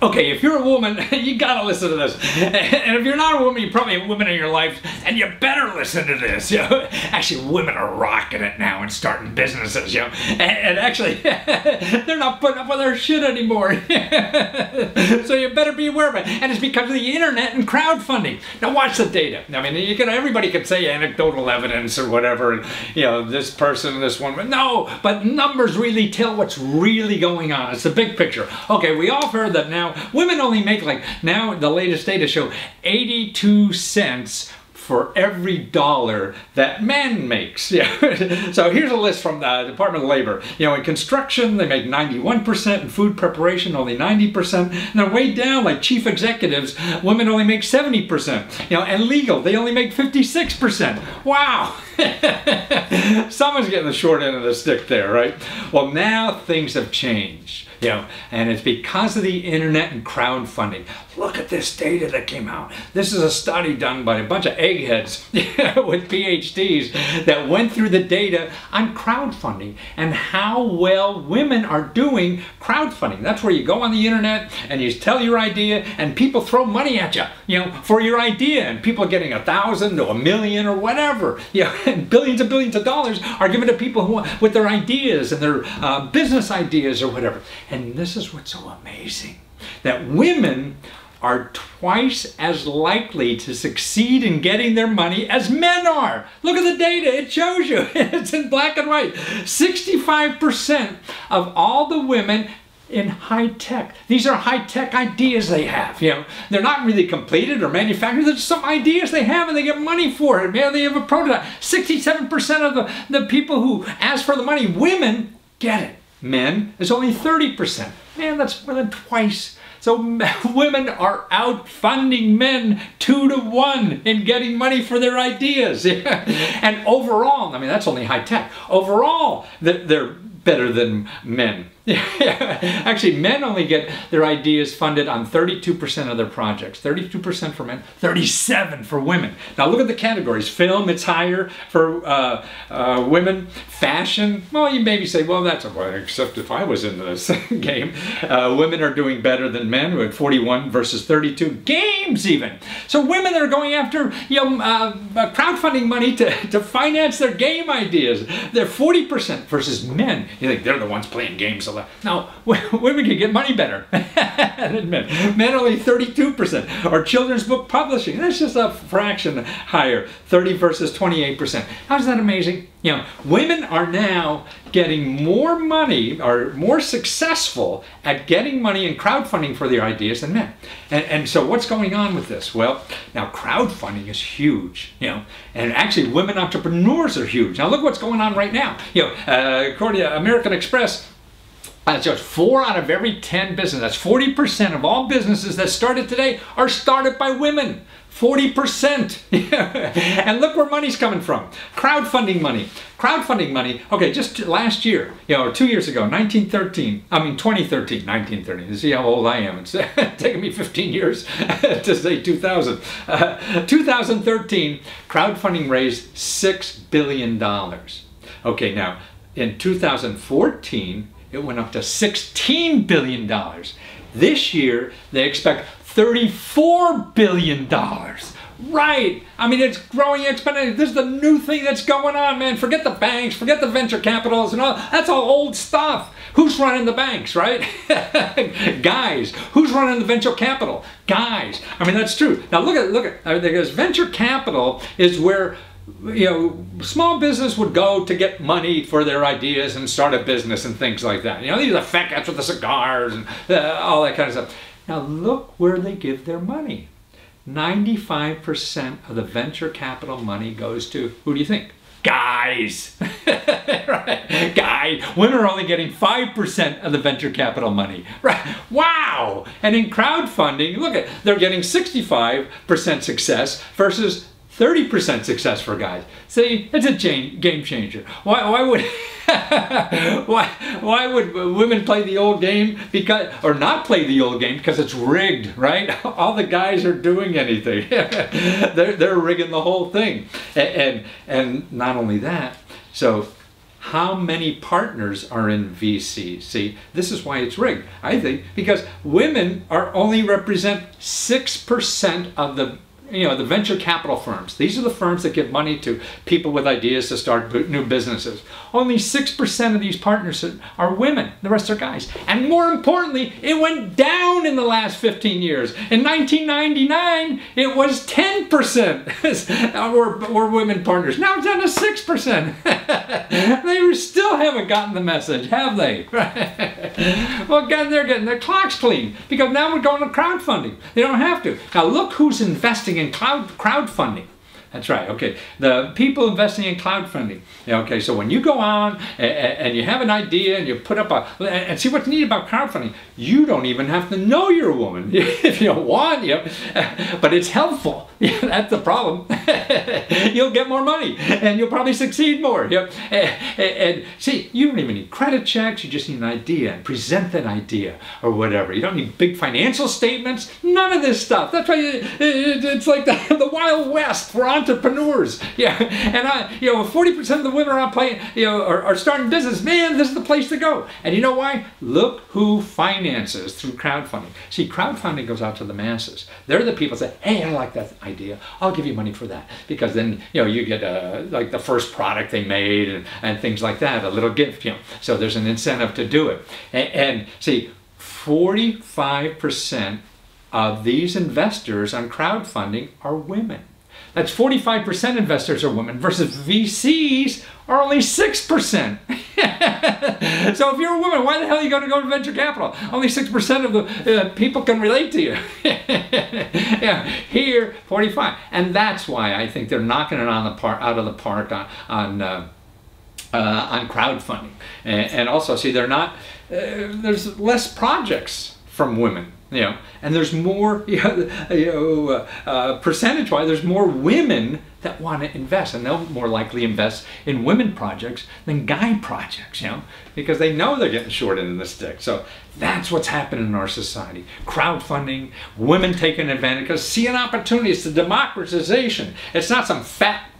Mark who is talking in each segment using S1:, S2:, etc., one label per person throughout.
S1: Okay, if you're a woman, you gotta listen to this. And if you're not a woman, you probably have women in your life, and you better listen to this. You know? Actually, women are rocking it now and starting businesses. You know? And actually, they're not putting up with their shit anymore. So you better be aware of it. And it's because of the internet and crowdfunding. Now watch the data. I mean, everybody can say anecdotal evidence or whatever, and, you know, this person, this one. No, but numbers really tell what's really going on. It's the big picture. Okay, we all heard that now women only make, like, now the latest data show 82 cents for every dollar that man makes. Yeah. So here's a list from the Department of Labor. You know, in construction, they make 91%, in food preparation, only 90%. And they're way down, like chief executives, women only make 70%. You know, and legal, they only make 56%. Wow. Someone's getting the short end of the stick there, right? Well, now things have changed. You know, and it's because of the internet and crowdfunding. Look at this data that came out. This is a study done by a bunch of eggheads with PhDs that went through the data on crowdfunding and how well women are doing crowdfunding. That's where you go on the internet and you tell your idea and people throw money at you, you know, for your idea, and people are getting 1,000 to 1,000,000 or whatever. You know, and billions of dollars are given to people who, with their ideas and their business ideas or whatever. And this is what's so amazing, that women are twice as likely to succeed in getting their money as men are. Look at the data, it shows you. It's in black and white. 65% of all the women in high tech. These are high tech ideas they have. You know, they're not really completed or manufactured. There's some ideas they have and they get money for it. Man, they have a prototype. 67% of the people who ask for the money, women, get it. Men is only 30%. Man, that's more than twice. So women are out funding men 2 to 1 in getting money for their ideas. And overall, I mean, that's only high tech. Overall, they're better than men. Actually, men only get their ideas funded on 32% of their projects. 32% for men, 37% for women. Now look at the categories. Film, it's higher for women. Fashion, well, you maybe say, well, that's okay, except if I was in this game. Women are doing better than men with 41 versus 32. Games even. So women are going after, you know, crowdfunding money to finance their game ideas. They're 40% versus men. You think they're the ones playing games. No, women can get money better than men. Men only 32%. Or children's book publishing, that's just a fraction higher, 30 versus 28%. How's that amazing? You know, women are now getting more money, or more successful at getting money and crowdfunding for their ideas than men. And so what's going on with this? Well, now crowdfunding is huge, you know, and actually women entrepreneurs are huge. Now look what's going on right now. You know, according to American Express, so 4 out of every 10 businesses, that's 40% of all businesses that started today are started by women. 40%. And look where money's coming from. Crowdfunding money. Crowdfunding money, okay, just last year, you know, or 2 years ago, 2013, you see how old I am. It's taken me 15 years to say 2000. 2013, crowdfunding raised $6 billion. Okay, now, in 2014, it went up to $16 billion. This year, they expect $34 billion. Right. I mean, it's growing exponentially. This is the new thing that's going on, man. Forget the banks, forget the venture capitals and all. That's all old stuff. Who's running the banks, right? Guys. Who's running the venture capital? Guys. I mean, that's true. Now look at, because venture capital is where, you know, small business would go to get money for their ideas and start a business and things like that. You know, these are the fat cats with the cigars and all that kind of stuff. Now look where they give their money. 95% of the venture capital money goes to, who do you think? Guys. Right? Guys. Women are only getting 5% of the venture capital money. Right? Wow. And in crowdfunding, look at, they're getting 65% success versus 30% success for guys. See, it's a game changer. Why would why would women play the old game or not play the old game? Because it's rigged, right? All the guys are doing anything. they're rigging the whole thing. And not only that, so how many partners are in VC. See, this is why it's rigged, I think, because women only represent 6% of the the venture capital firms. These are the firms that give money to people with ideas to start new businesses. Only 6% of these partners are women. The rest are guys. And more importantly, it went down in the last 15 years. In 1999, it was 10% were women partners. Now it's down to 6%. They still haven't gotten the message, have they? Well, again, they're getting their clocks clean because now we're going to crowdfunding. They don't have to. Now look who's investing in crowdfunding. That's right. Okay, the people investing in crowdfunding. Okay, so when you go on and you have an idea and you put up and see what's neat about crowdfunding, you don't even have to know you're a woman if you don't want, but it's helpful. That's the problem. You'll get more money and you'll probably succeed more. And see, you don't even need credit checks. You just need an idea and present that idea or whatever. You don't need big financial statements. None of this stuff. That's why it's like the Wild West for entrepreneurs. And 40% of the women are playing, are starting business. Man, this is the place to go. And you know why? Look who finances through crowdfunding. See, crowdfunding goes out to the masses. They're the people that say, hey, I like that idea. I'll give you money for that. Because then, you get like the first product they made and things like that, a little gift, So there's an incentive to do it. And see, 45% of these investors on crowdfunding are women. That's 45% investors are women versus VCs are only 6%. So if you're a woman, why the hell are you going to go to venture capital? Only 6% of the people can relate to you. Here, 45. And that's why I think they're knocking it out of the park on crowdfunding. And also, see, they're not, there's less projects from women. And there's more, percentage-wise, there's more women that want to invest, and they'll more likely invest in women projects than guy projects, because they know they're getting short end of the stick. So that's what's happening in our society. Crowdfunding, women taking advantage, because see an opportunity. It's the democratization. It's not some fat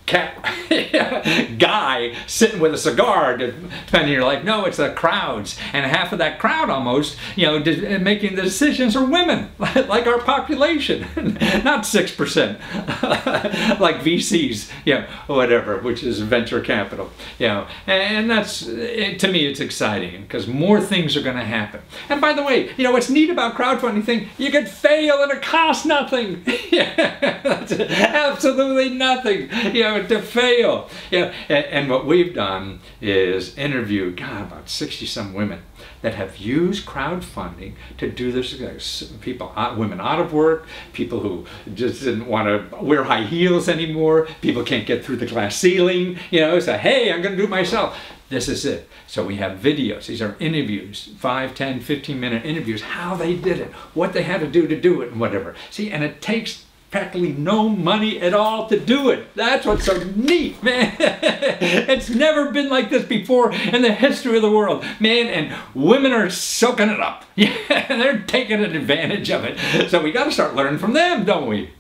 S1: guy sitting with a cigar spending your life. No, it's the crowds, and half of that crowd almost, making the decisions are women, like our population, not 6%, like VCs, or whatever, which is venture capital, and that's to me it's exciting because more things are going to happen. And by the way, what's neat about crowdfunding thing, you could fail and it costs nothing. That's absolutely nothing. To fail. And what we've done is interview, about 60-some women that have used crowdfunding to do this. Women out of work, people who just didn't want to wear high heels anymore, people can't get through the glass ceiling, say, hey, I'm going to do it myself. This is it. So we have videos. These are interviews, 5, 10, 15-minute interviews, how they did it, what they had to do it, and whatever. See, and it takes practically no money at all to do it. That's what's so neat, man. It's never been like this before in the history of the world, man, and women are soaking it up. They're taking advantage of it. So we got to start learning from them, don't we?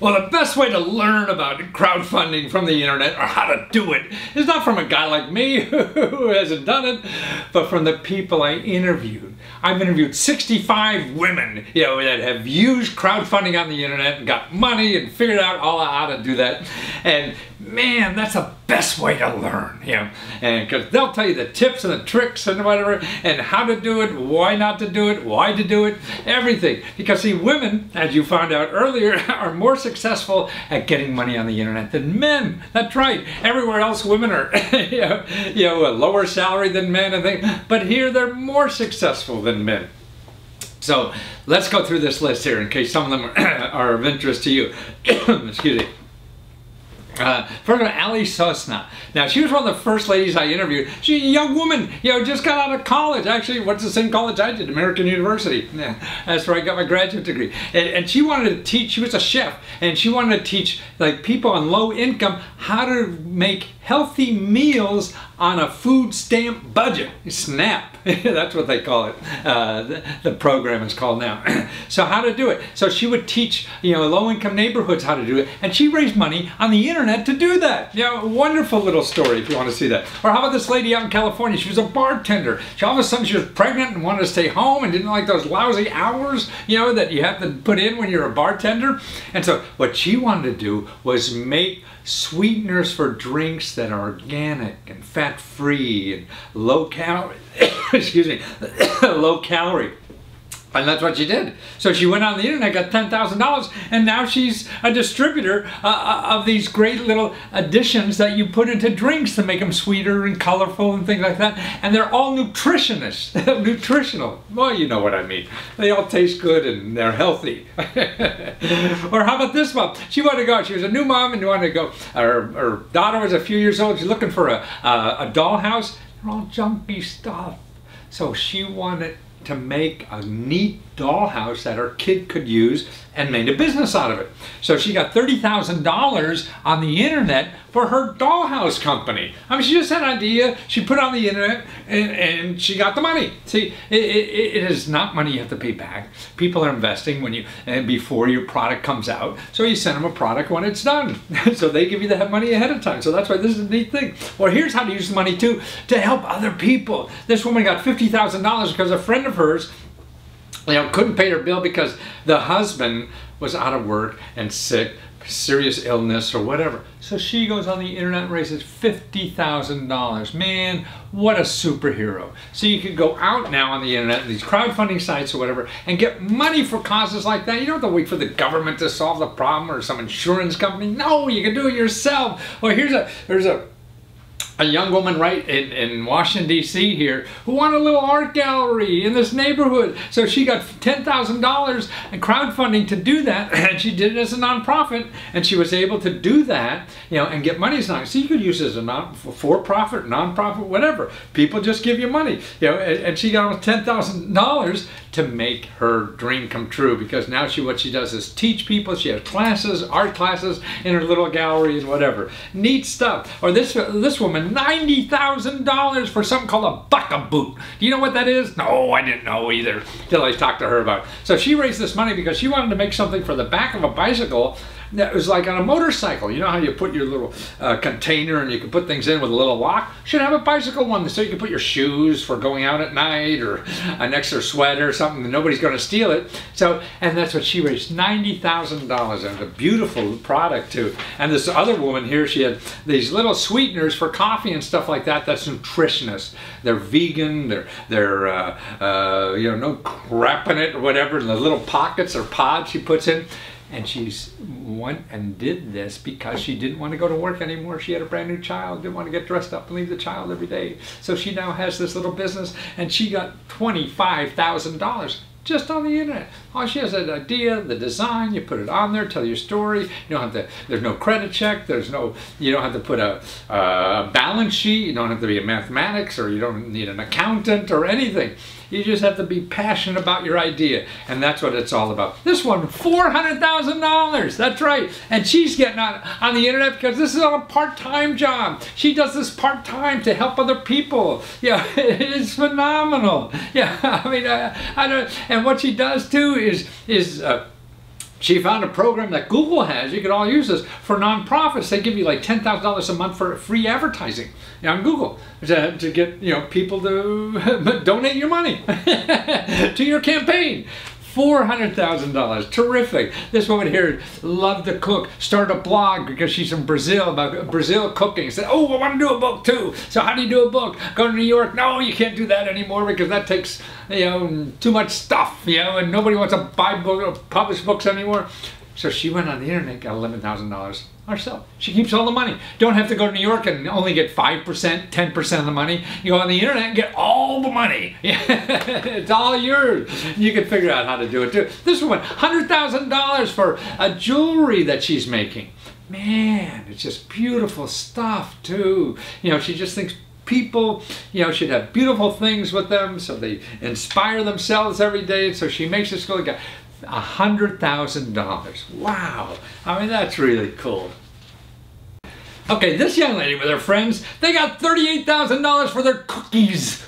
S1: Well, the best way to learn about crowdfunding from the internet, or how to do it, is not from a guy like me who hasn't done it, but from the people I interviewed. I've interviewed 65 women, that have used crowdfunding on the internet and got money and figured out all how to do that. And man, that's the best way to learn, and because they'll tell you the tips and the tricks and whatever, and how to do it, why not to do it, why to do it, everything. Because see, women, as you found out earlier, are more successful at getting money on the internet than men. That's right. Everywhere else, women are, a lower salary than men and things, but here they're more successful than men. So let's go through this list here in case some of them are of interest to you. Excuse me. First of all, Ali Sosna. Now, she was one of the first ladies I interviewed. She's a young woman, just got out of college. Actually, what's the same college I did, American University. Yeah, that's where I got my graduate degree. And she wanted to teach, she was a chef, and she wanted to teach like people on low income how to make healthy meals on a food stamp budget. SNAP. That's what they call it. The program is called now. So how to do it. So she would teach, low-income neighborhoods how to do it. And she raised money on the internet to do that. Wonderful little story if you want to see that. Or how about this lady out in California? She was a bartender. All of a sudden she was pregnant and wanted to stay home and didn't like those lousy hours, that you have to put in when you're a bartender. And so what she wanted to do was make sweeteners for drinks that are organic and fat-free and low calorie. Excuse me, low calorie. And that's what she did. So she went on the internet, got $10,000, and now she's a distributor of these great little additions that you put into drinks to make them sweeter and colorful and things like that. And they're all nutritional. Well, you know what I mean. They all taste good and they're healthy. Or how about this one? She wanted to go. She was a new mom and wanted to go. Her daughter was a few years old. She's looking for a dollhouse. They're all junky stuff. So she wanted to make a neat dollhouse that her kid could use and made a business out of it. So she got $30,000 on the internet for her dollhouse company. I mean, she just had an idea, she put it on the internet, and she got the money. See, it is not money you have to pay back. People are investing before your product comes out. So you send them a product when it's done. So they give you that money ahead of time. So that's why this is a neat thing. Well, here's how to use the money too, to help other people. This woman got $50,000 because a friend of hers couldn't pay her bill because the husband was out of work and sick, serious illness or whatever. So she goes on the internet and raises $50,000. Man, what a superhero. So you can go out now on the internet, these crowdfunding sites or whatever, and get money for causes like that. You don't have to wait for the government to solve the problem or some insurance company. No, you can do it yourself. Well, there's a young woman right in Washington, D.C. here who wanted a little art gallery in this neighborhood. So she got $10,000 in crowdfunding to do that, and she did it as a nonprofit, and she was able to do that, and get money. So you could use it as a for-profit, nonprofit, whatever. People just give you money, and she got almost $10,000 to make her dream come true, because now what she does is teach people. She has classes, art classes in her little gallery and whatever. Neat stuff. Or this woman, $90,000 for something called a buck-a-boot. Do you know what that is? No, I didn't know either till I talked to her about it. So she raised this money because she wanted to make something for the back of a bicycle that was like on a motorcycle. You know how you put your little container and you can put things in with a little lock? Should have a bicycle one so you can put your shoes for going out at night, or an extra sweater or something that nobody's going to steal it. So, and that's what she raised, $90,000, and a beautiful product too. And this other woman here, she had these little sweeteners for coffee and stuff like that. That's nutritionists. They're vegan. They're no crap in it or whatever. And the little pockets or pods she puts in. And she went and did this because she didn't want to go to work anymore. She had a brand new child, didn't want to get dressed up and leave the child every day. So she now has this little business, and she got $25,000 just on the internet. All she has an idea, the design, you put it on there, tell your story. You don't have to, there's no credit check, you don't have to put a balance sheet, you don't have to be a mathematics, or you don't need an accountant or anything. You just have to be passionate about your idea, and that's what it's all about. This one, $400,000, that's right. And she's getting on the internet because this is a part-time job. She does this part-time to help other people. Yeah, it's phenomenal. Yeah, I mean, I don't, and what she does too is she found a program that Google has. You could all use this for nonprofits. They give you like $10,000 a month for free advertising on Google to get people to donate your money to your campaign. $400,000, terrific. This woman here loved to cook, started a blog because she's from Brazil, about Brazil cooking. Said, oh, I want to do a book too. So how do you do a book? Go to New York? No, you can't do that anymore because that takes too much stuff, and nobody wants to buy books, publish books anymore. So she went on the internet, got $11,000 herself. She keeps all the money. Don't have to go to New York and only get 5%, 10% of the money. You go on the internet and get all the money. It's all yours. You can figure out how to do it too. This woman, $100,000 for a jewelry that she's making. Man, it's just beautiful stuff too. She just thinks people, should have beautiful things with them so they inspire themselves every day. So she makes this go like $100,000. Wow. I mean, that's really cool. Okay, this young lady with her friends, they got $38,000 for their cookies.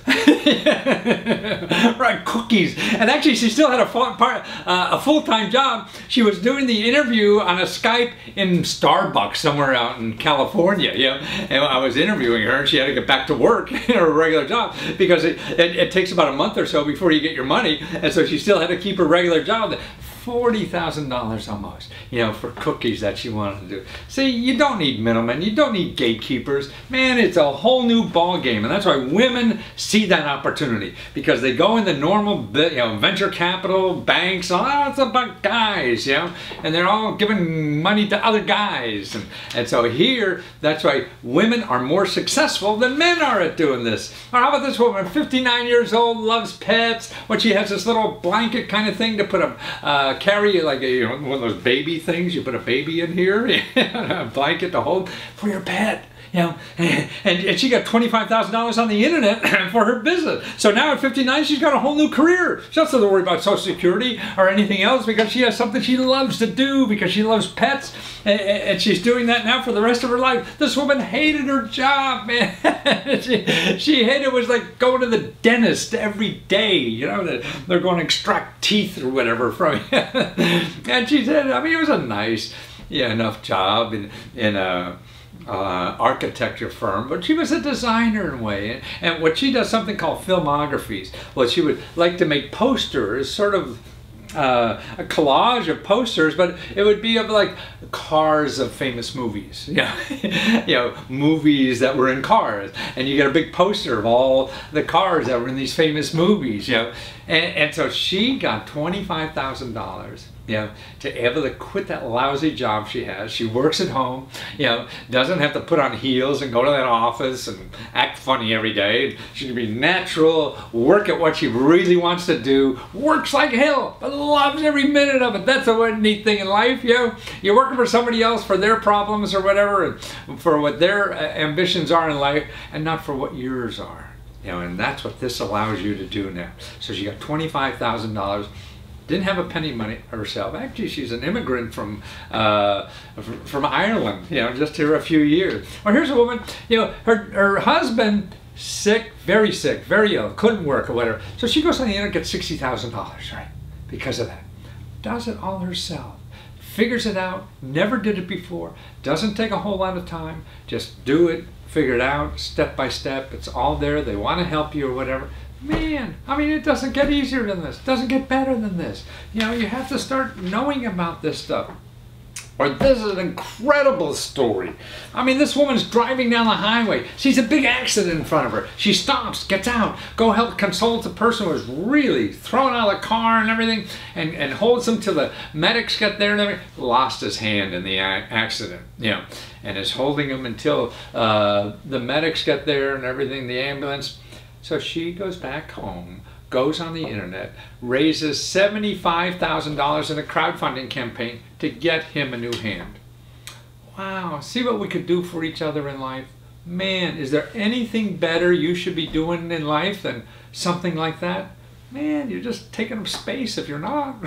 S1: Right, cookies. And actually, she still had a full-time job. She was doing the interview on a Skype in Starbucks somewhere out in California. You know? And I was interviewing her, and she had to get back to work in her regular job because it takes about a month or so before you get your money. And so she still had to keep her regular job. $40,000 almost, you know, for cookies that she wanted to do. See, you don't need middlemen, you don't need gatekeepers. Man, it's a whole new ball game, and that's why women see that opportunity, because they go in the normal, you know, venture capital, banks, oh, it's about guys, you know, and they're all giving money to other guys. And so here, that's why women are more successful than men are at doing this. Or how about this woman, 59 years old, loves pets, but she has this little blanket kind of thing to put a carry, like a, you know, one of those baby things. You put a baby in here, a blanket to hold for your pet. You know, and she got $25,000 on the internet for her business. So now at 59, she's got a whole new career. She doesn't have to worry about Social Security or anything else because she has something she loves to do, because she loves pets, and she's doing that now for the rest of her life. This woman hated her job, man. she hated it. Was like going to the dentist every day. You know, they're going to extract teeth or whatever from you. And she said, I mean, it was a nice, yeah, enough job in a architecture firm, but she was a designer in a way, and what she does, something called filmographies. Well, she would like to make posters, sort of a collage of posters, but it would be of like cars of famous movies, you know, movies that were in cars, and you get a big poster of all the cars that were in these famous movies, you know, and so she got $25,000. You know, to be able to quit that lousy job she has. She works at home, you know, doesn't have to put on heels and go to that office and act funny every day. She can be natural, work at what she really wants to do, works like hell, but loves every minute of it. That's a neat thing in life, you know. You're working for somebody else for their problems or whatever, and for what their ambitions are in life, and not for what yours are. You know, and that's what this allows you to do now. So she got $25,000. Didn't have a penny money herself. Actually, she's an immigrant from Ireland, you know, just here a few years. Or here's a woman, you know, her husband, sick, very ill, couldn't work or whatever. So she goes on the internet and gets $60,000, right, because of that. Does it all herself. Figures it out, never did it before, doesn't take a whole lot of time, just do it, figure it out, step by step, it's all there, they want to help you or whatever. Man, I mean, it doesn't get easier than this. It doesn't get better than this. You know, you have to start knowing about this stuff. Or this is an incredible story. I mean, this woman's driving down the highway. Sees a big accident in front of her. She stops, gets out, go help console the person who was really thrown out of the car and everything, and holds him till the medics get there and everything. Lost his hand in the accident, you know, and is holding him until the medics get there and everything, the ambulance. So she goes back home, goes on the internet, raises $75,000 in a crowdfunding campaign to get him a new hand. Wow, see what we could do for each other in life? Man, is there anything better you should be doing in life than something like that? Man, you're just taking up space if you're not.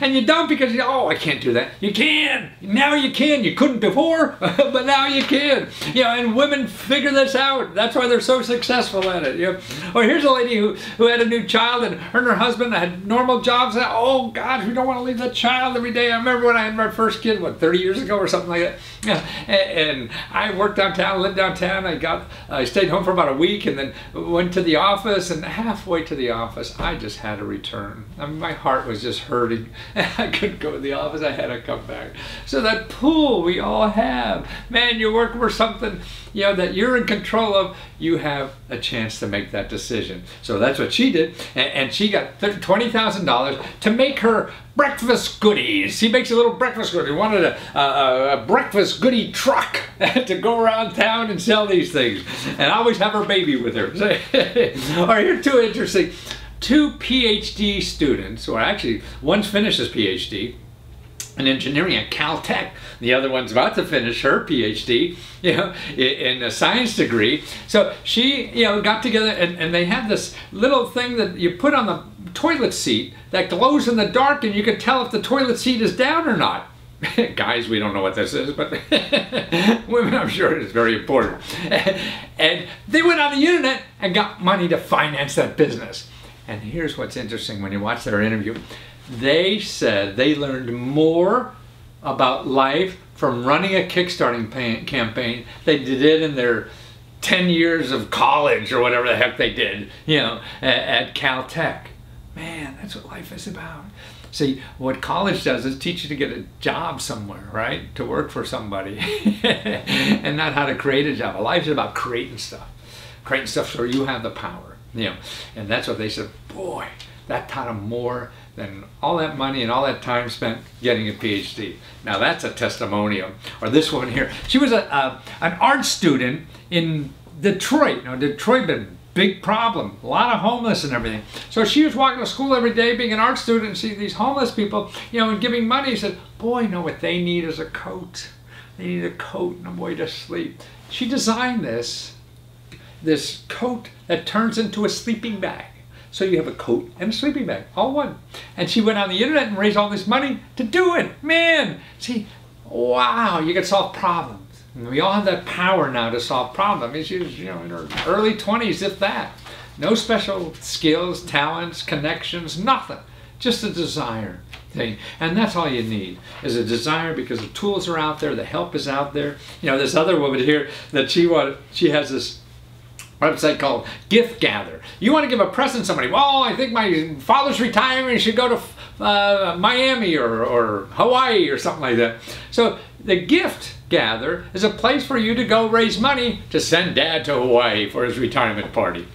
S1: And you don't because, oh, I can't do that. You can. Now you can. You couldn't before, but now you can. You know, and women figure this out. That's why they're so successful at it. You know? Or here's a lady who had a new child, and her and her husband had normal jobs. And, oh, God, we don't want to leave that child every day. I remember when I had my first kid, what, 30 years ago or something like that. Yeah. And I worked downtown, lived downtown. I stayed home for about a week and then went to the office, and halfway to the office, I just had to return. I mean, my heart was just hurting. I couldn't go to the office. I had to come back. So that pull we all have, man, you work for something, you know, that you're in control of, you have a chance to make that decision. So that's what she did, and she got $20,000 to make her breakfast goodies. She makes a little breakfast goodie. Wanted a breakfast goodie truck to go around town and sell these things, and I always have her baby with her. All right, here two interesting. Two PhD students, or actually one's finished his PhD in engineering at Caltech. The other one's about to finish her PhD, you know, in a science degree. So she, you know, got together and they have this little thing that you put on the toilet seat that glows in the dark, and you can tell if the toilet seat is down or not. Guys, we don't know what this is, but women, I'm sure it is very important. And they went on the internet and got money to finance that business. And here's what's interesting when you watch their interview. They said they learned more about life from running a Kickstarting campaign they did in their 10 years of college or whatever the heck they did, you know, at Caltech. Man, that's what life is about. See, what college does is teach you to get a job somewhere, right? To work for somebody, and not how to create a job. Life is about creating stuff so you have the power, you know. And that's what they said. Boy, that taught them more than all that money and all that time spent getting a PhD. Now that's a testimonial. Or this woman here, she was an art student in Detroit. Now Detroit been a big problem, a lot of homeless and everything. So she was walking to school every day being an art student and see these homeless people, you know, and giving money. She said, boy, you know what they need is a coat. They need a coat and a way to sleep. She designed this coat that turns into a sleeping bag. So you have a coat and a sleeping bag, all one. And she went on the internet and raised all this money to do it. Man, see, wow, you can solve problems. And we all have that power now to solve problems. I mean, she was, you know, in her early 20s, if that. No special skills, talents, connections, nothing. Just a desire thing. And that's all you need, is a desire, because the tools are out there, the help is out there. You know, this other woman here, that she has this website called Gift Gather. You want to give a present to somebody. Well, I think my father's retiring, you should go to Miami or Hawaii or something like that. So the Gift Gather is a place for you to go raise money to send Dad to Hawaii for his retirement party.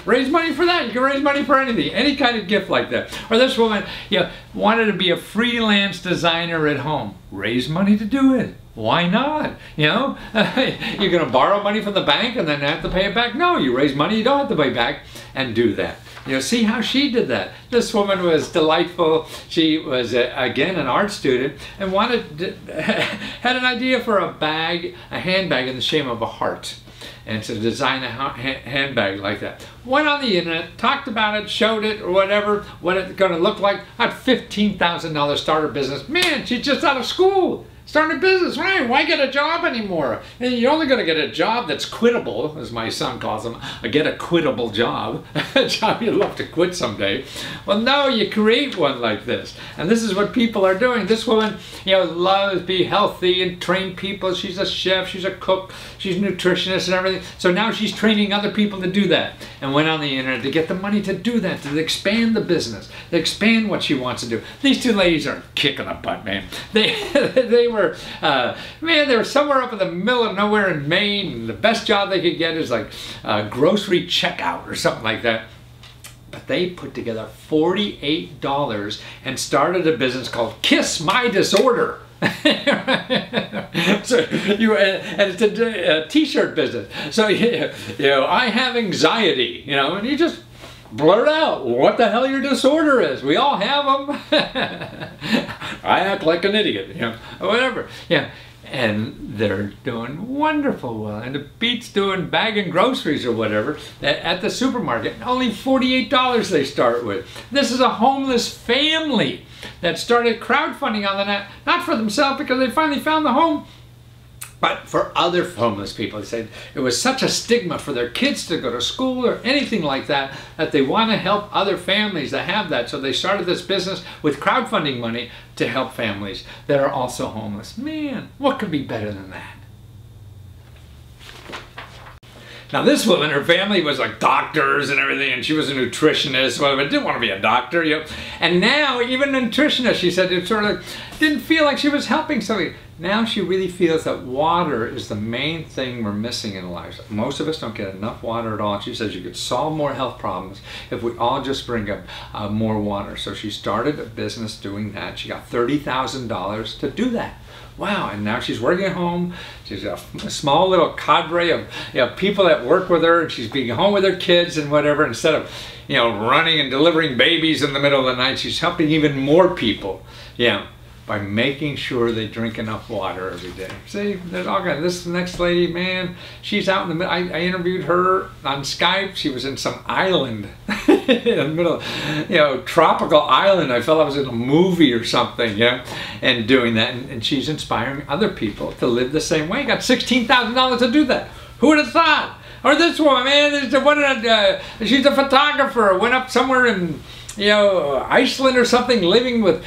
S1: Raise money for that. You can raise money for anything, any kind of gift like that. Or this woman, you know, wanted to be a freelance designer at home. Raise money to do it. Why not? You know, you're going to borrow money from the bank and then have to pay it back? No, you raise money you don't have to pay back, and do that. You know, see how she did that. This woman was delightful. She was, again, an art student, and had an idea for a bag, a handbag in the shape of a heart. And to design a handbag like that. Went on the internet, talked about it, showed it, or whatever, what it's going to look like. Had $15,000 starter business. Man, she's just out of school. Starting a business, right? Why get a job anymore? And you're only going to get a job that's quittable, as my son calls them. Get a quittable job. A job you'd love to quit someday. Well, no, you create one like this. And this is what people are doing. This woman, you know, loves to be healthy and train people. She's a chef, she's a cook, she's a nutritionist and everything. So now she's training other people to do that. And went on the internet to get the money to do that, to expand the business, to expand what she wants to do. These two ladies are kicking the butt, man. They were, man, they were somewhere up in the middle of nowhere in Maine, and the best job they could get is like grocery checkout or something like that. But they put together $48 and started a business called Kiss My Disorder. So and it's a t-shirt business. So you know, I have anxiety, you know, and you just blurt out what the hell your disorder is. We all have them. I act like an idiot, you know, or whatever. Yeah, and they're doing wonderful well. And it beats doing bagging groceries or whatever at the supermarket. Only $48 they start with. This is a homeless family that started crowdfunding on the net, not for themselves because they finally found the home, but for other homeless people. They said it was such a stigma for their kids to go to school or anything like that, that they want to help other families that have that. So they started this business with crowdfunding money to help families that are also homeless. Man, what could be better than that? Now this woman, her family was like doctors and everything, and she was a nutritionist, but didn't want to be a doctor, you know. And now, even a nutritionist, she said, it sort of didn't feel like she was helping somebody. Now she really feels that water is the main thing we're missing in life. Most of us don't get enough water at all. She says you could solve more health problems if we all just bring up more water. So she started a business doing that. She got $30,000 to do that. Wow, and now she's working at home. She's a small little cadre of, you know, people that work with her, and she's being home with her kids and whatever. Instead of, you know, running and delivering babies in the middle of the night, she's helping even more people. Yeah. by making sure they drink enough water every day. See, there's all kinds. This next lady, man, she's out in the middle. I interviewed her on Skype. She was in some island in the middle, tropical island. I felt I was in a movie or something, and doing that. And she's inspiring other people to live the same way. Got $16,000 to do that. Who would have thought? Or this woman, man, she's a photographer. Went up somewhere in, Iceland or something, living with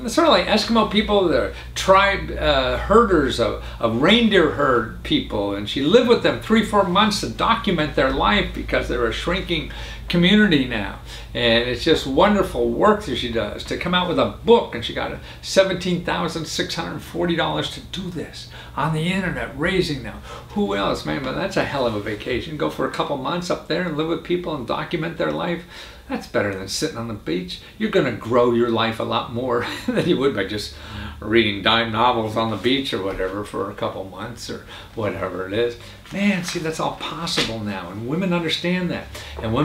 S1: sort of like Eskimo people, they're tribe herders of reindeer herd people, and she lived with them 3-4 months to document their life because they're a shrinking community now. And it's just wonderful work that she does to come out with a book, and she got $17,640 to do this on the internet, raising them. Who else, man? But that's a hell of a vacation. Go for a couple months up there and live with people and document their life. That's better than sitting on the beach. You're going to grow your life a lot more than you would by just reading dime novels on the beach or whatever for a couple months or whatever it is. Man, see, that's all possible now, and women understand that. And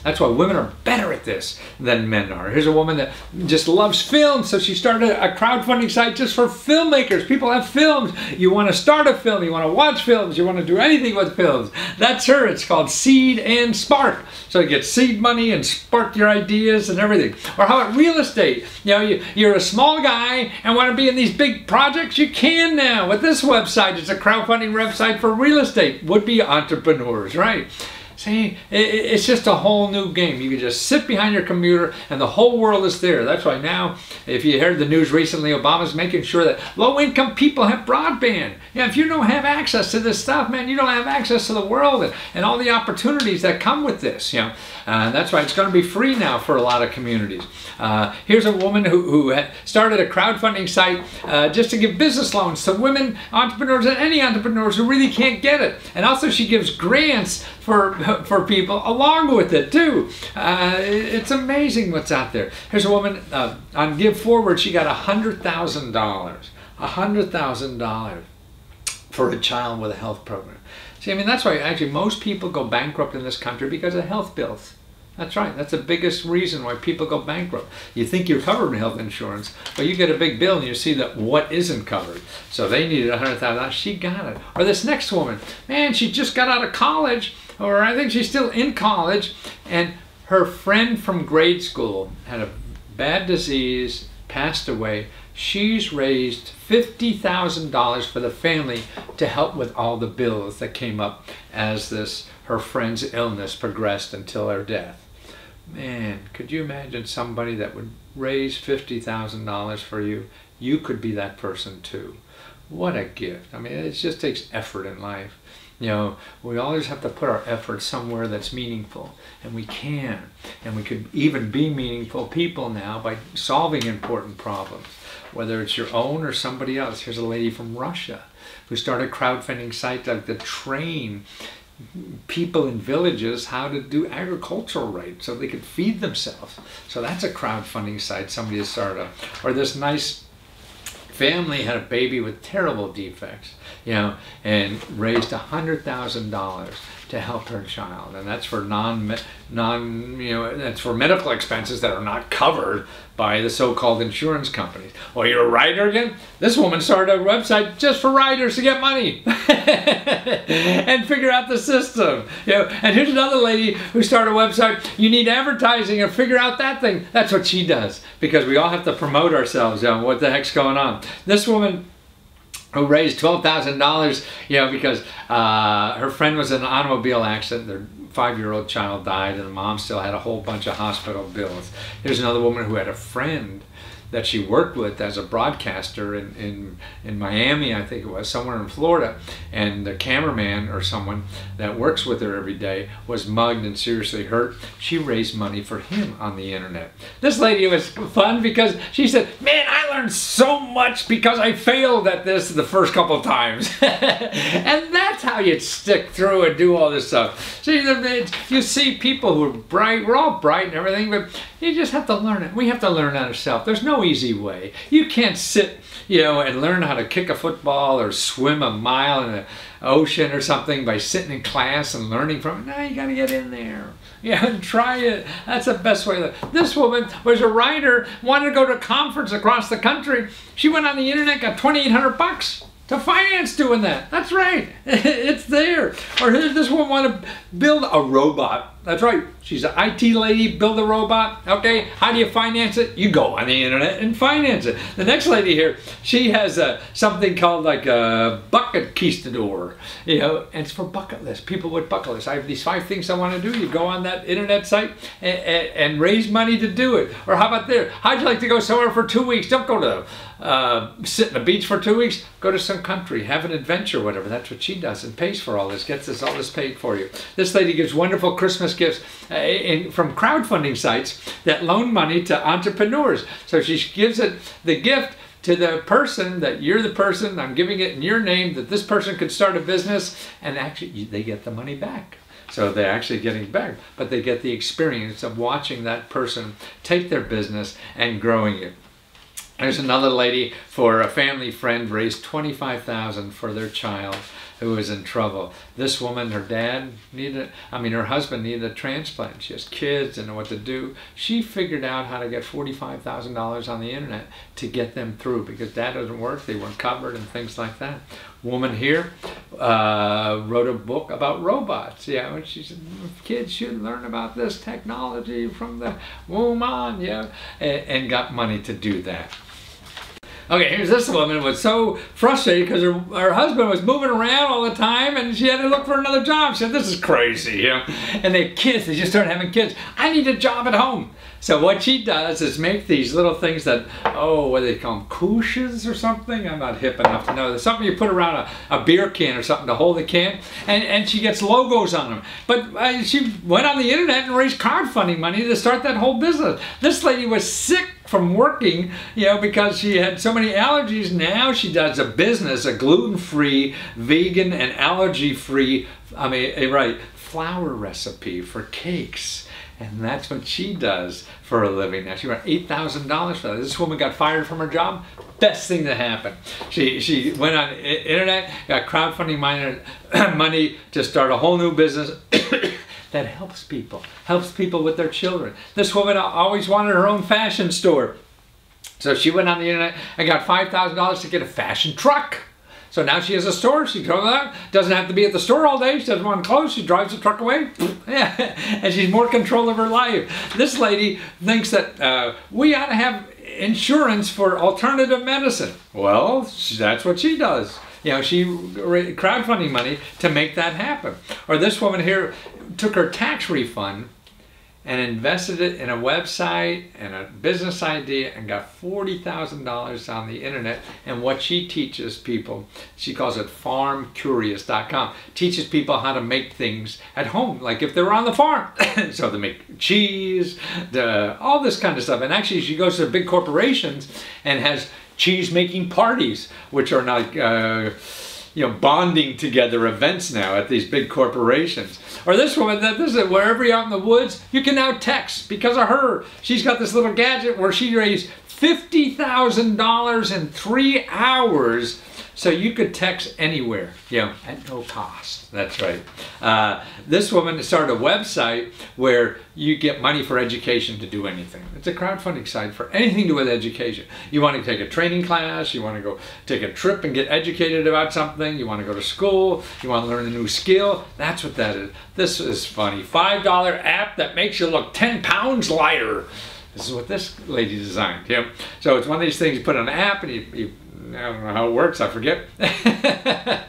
S1: that's why women are better at this than men are. Here's a woman that just loves film, so she started a crowdfunding site just for filmmakers. People have films. You want to start a film, you want to watch films, you want to do anything with films. That's her. It's called Seed and Spark. So you get seed money and spark your ideas and everything. Or how about real estate? You're a small guy and want to be in these big projects? You can now with this website. It's a crowdfunding website for real estate. Would-be entrepreneurs, right? See, it's just a whole new game. You can just sit behind your computer and the whole world is there. That's why now, if you heard the news recently, Obama's making sure that low-income people have broadband. If you don't have access to this stuff, man, you don't have access to the world and all the opportunities that come with this. That's why it's going to be free now for a lot of communities. Here's a woman who had started a crowdfunding site just to give business loans to women entrepreneurs and any entrepreneurs who really can't get it. And also she gives grants for people along with it too. It's amazing what's out there. Here's a woman on Give Forward. She got $100,000. $100,000 for a child with a health program. See, that's why actually most people go bankrupt in this country because of health bills. That's right. That's the biggest reason why people go bankrupt. You think you're covered in health insurance, but you get a big bill and you see that what isn't covered. So they needed $100,000. She got it. Or this next woman, man, she just got out of college, or I think she's still in college, and her friend from grade school had a bad disease, passed away. She's raised $50,000 for the family to help with all the bills that came up as her friend's illness progressed until her death. Man, could you imagine somebody that would raise $50,000 for you? You could be that person too. What a gift. It just takes effort in life. We always have to put our effort somewhere that's meaningful, and we can. And we could even be meaningful people now by solving important problems, whether it's your own or somebody else. Here's a lady from Russia who started a crowdfunding site to train people in villages how to do agricultural right so they could feed themselves. So that's a crowdfunding site somebody has started. Or this nice family had a baby with terrible defects, and raised $100,000 to help her child, and that's for that's for medical expenses that are not covered by the so-called insurance companies. Well, you're a writer again? This woman started a website just for writers to get money and figure out the system. And here's another lady who started a website. You need advertising and figure out that thing. That's what she does, because we all have to promote ourselves. What the heck's going on? This woman who raised $12,000, because her friend was in an automobile accident. Their 5-year-old child died, and the mom still had a whole bunch of hospital bills. Here's another woman who had a friend that she worked with as a broadcaster in Miami, I think it was, somewhere in Florida, and the cameraman or someone that works with her every day was mugged and seriously hurt. She raised money for him on the internet. This lady was fun because she said, man, I learned so much because I failed at this the first couple times. And that's how you stick through and do all this stuff. See, you see people who are bright, we're all bright and everything, but you just have to learn it. We have to learn it ourselves. There's no easy way. You can't sit, and learn how to kick a football or swim a mile in the ocean or something by sitting in class and learning from it. No, you got to get in there. Yeah, and try it. That's the best way to live. This woman was a writer, wanted to go to a conference across the country. She went on the internet, got $2,800 to finance doing that. That's right. It's there. Or this woman wanted to build a robot. That's right. She's an IT lady, build a robot. Okay, how do you finance it? You go on the internet and finance it. The next lady here, she has something called like a bucket conquistador, you know, and it's for bucket lists, people with bucket lists. I have these 5 things I want to do. You go on that internet site and raise money to do it. Or how about there? How'd you like to go somewhere for 2 weeks? Don't go to sit on the beach for 2 weeks. Go to some country, have an adventure, whatever. That's what she does and pays for all this, gets all this paid for you. This lady gives wonderful Christmas gifts from crowdfunding sites that loan money to entrepreneurs. So she gives it the gift to the person that you're the person, I'm giving it in your name, that this person could start a business, and actually they get the money back. So they're actually getting back, but they get the experience of watching that person take their business and growing it. There's another lady for a family friend, raised $25,000 for their child who was in trouble. This woman, her husband needed a transplant. She has kids, didn't know what to do. She figured out how to get $45,000 on the internet to get them through because dad doesn't work, they weren't covered and things like that. Woman here wrote a book about robots. Yeah, and she said kids should learn about this technology from the womb on, yeah, and got money to do that. Okay, here's this woman was so frustrated because her husband was moving around all the time and she had to look for another job. She said, this is crazy, you know. And they have kids, they just started having kids. I need a job at home. So what she does is make these little things that, what do they call them, couches or something? I'm not hip enough to know. There's something you put around a beer can or something to hold the can, and she gets logos on them. But she went on the internet and raised crowdfunding money to start that whole business. This lady was sick from working, you know, because she had so many allergies. Now she does a business, a gluten-free, vegan, and allergy-free, flour recipe for cakes. And that's what she does for a living. Now she got $8,000 for that. This woman got fired from her job. Best thing that happened. She went on internet, got crowdfunding money to start a whole new business that helps people with their children. This woman always wanted her own fashion store. So she went on the internet and got $5,000 to get a fashion truck. So now she has a store, she doesn't have to be at the store all day, she doesn't want clothes, she drives the truck away, and she's more control of her life. This lady thinks that we ought to have insurance for alternative medicine. Well, that's what she does. You know, she crowdfunding money to make that happen. Or this woman here took her tax refund and invested it in a website and a business idea and got $40,000 on the internet. And what she teaches people, she calls it farmcurious.com, teaches people how to make things at home, like if they were on the farm. So they make cheese, all this kind of stuff. And actually she goes to big corporations and has cheese making parties, which are like bonding together events now at these big corporations. Or this woman, this is wherever you're out in the woods, you can now text because of her. She's got this little gadget where she raised $50,000 in 3 hours. So you could text anywhere, at no cost. That's right. This woman started a website where you get money for education to do anything. It's a crowdfunding site for anything to do with education. You want to take a training class, you want to go take a trip and get educated about something, you want to go to school, you want to learn a new skill. That's what that is. This is funny. $5 app that makes you look 10 pounds lighter. This is what this lady designed. So it's one of these things you put on an app and you I don't know how it works, I forget.